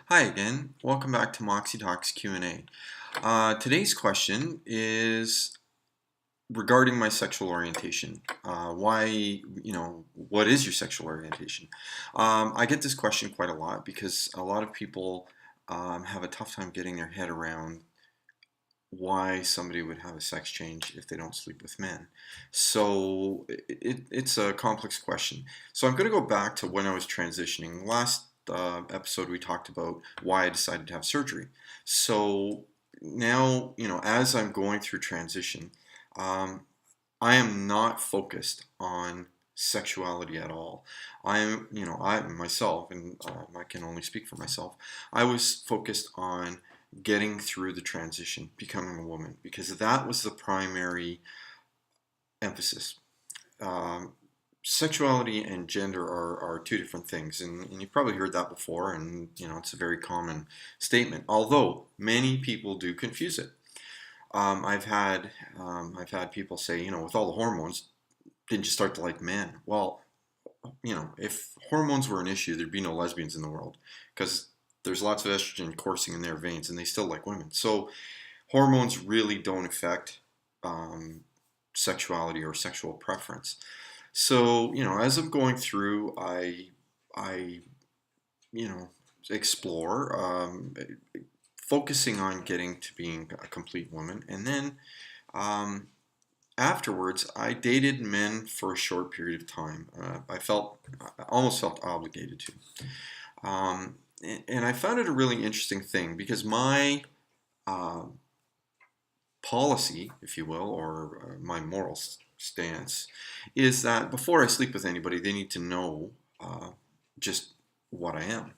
Hi again. Welcome back to Moxie Talks Q&A. Today's question is regarding my sexual orientation. What is your sexual orientation? I get this question quite a lot because a lot of people have a tough time getting their head around why somebody would have a sex change if they don't sleep with men. So it's a complex question. So I'm going to go back to when I was transitioning. Last episode we talked about why I decided to have surgery. So now, as I'm going through transition, um, I am not focused on sexuality at all. I myself, and I can only speak for myself, I was focused on getting through the transition, becoming a woman, because that was the primary emphasis. Um, Sexuality and gender are two different things, and you've probably heard that before, and it's a very common statement, although many people do confuse it. I've had people say, with all the hormones, didn't you start to like men? Well, if hormones were an issue, there'd be no lesbians in the world because there's lots of estrogen coursing in their veins, and they still like women. So hormones really don't affect um, sexuality or sexual preference. So as I'm going through, I you know explore, focusing on getting to being a complete woman, and then um, afterwards, I dated men for a short period of time. I almost felt obligated to. And I found it a really interesting thing because my uh, policy, if you will, or my moral stance, is that before I sleep with anybody, they need to know just what I am.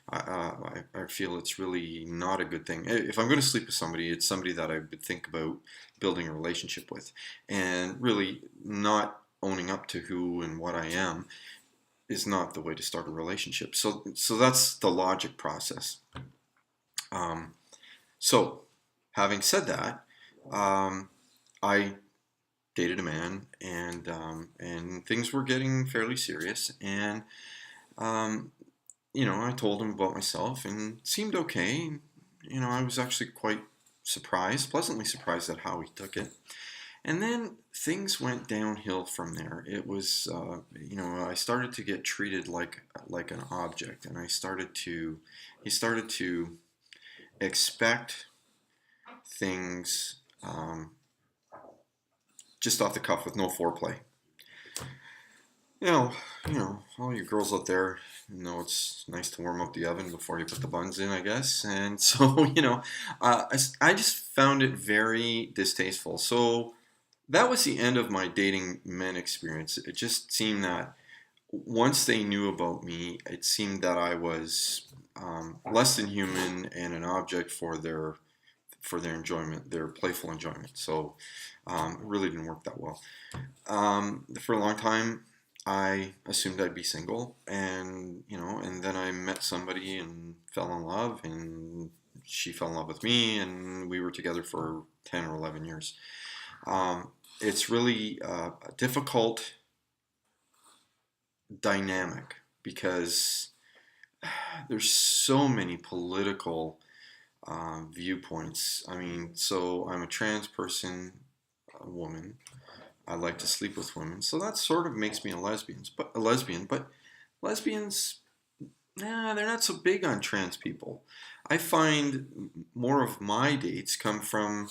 I feel it's really not a good thing. If I'm going to sleep with somebody, it's somebody that I would think about building a relationship with, and really not owning up to who and what I am is not the way to start a relationship. So that's the logic process. Um, so, having said that, um, I dated a man, and things were getting fairly serious, and um, I told him about myself, and it seemed okay. I was actually quite surprised, pleasantly surprised at how he took it. And then things went downhill from there. It was, I started to get treated like an object, and he started to expect things just off the cuff with no foreplay. You know, all you girls out there know it's nice to warm up the oven before you put the buns in, I guess. And so, I just found it very distasteful. So that was the end of my dating men experience. It just seemed that once they knew about me, it seemed that I was less than human and an object for their enjoyment, their playful enjoyment. So it really didn't work that well. For a long time, I assumed I'd be single, and then I met somebody and fell in love, and she fell in love with me, and we were together for 10 or 11 years. It's really a difficult dynamic because there's so many political viewpoints. I mean, so I'm a trans person, a woman. I like to sleep with women, so that sort of makes me a lesbian. But lesbians, nah, they're not so big on trans people. I find more of my dates come from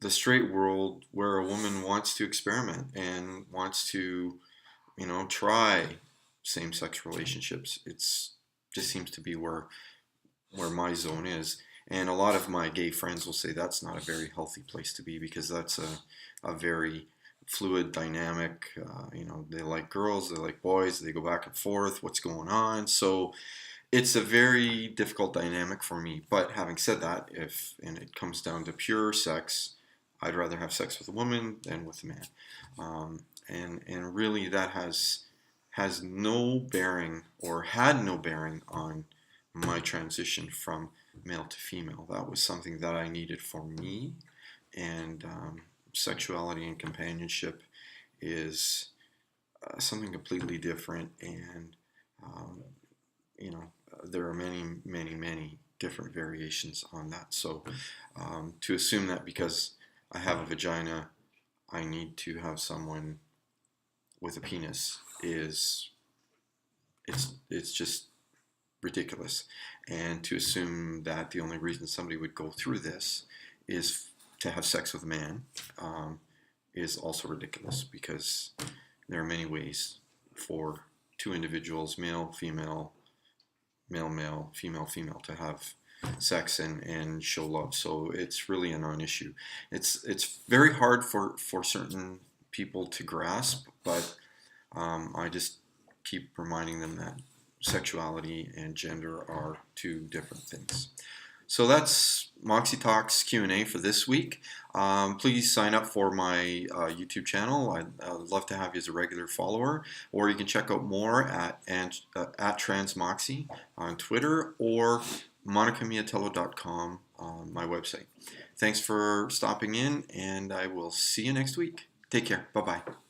the straight world where a woman wants to experiment and wants to, try same-sex relationships. It's just seems to be where my zone is. And a lot of my gay friends will say that's not a very healthy place to be because that's a very fluid dynamic. They like girls, they like boys, they go back and forth. What's going on? So it's a very difficult dynamic for me. But having said that, and it comes down to pure sex, I'd rather have sex with a woman than with a man. And really that has no bearing or had no bearing on my transition from male to female. That was something that I needed for me, and sexuality and companionship is something completely different. And um, you know, there are many, many, many different variations on that. So to assume that because I have a vagina, I need to have someone with a penis it's just ridiculous. And to assume that the only reason somebody would go through this is to have sex with a man is also ridiculous, because there are many ways for two individuals, male, female, male, male, female, female, to have sex and show love. So it's really a non-issue. It's very hard for certain people to grasp, but I just keep reminding them that sexuality and gender are two different things. So that's Moxie Talks Q&A for this week. Please sign up for my YouTube channel. I'd love to have you as a regular follower. Or you can check out more at TransMoxie on Twitter, or MonicaMiatello.com on my website. Thanks for stopping in, and I will see you next week. Take care. Bye-bye.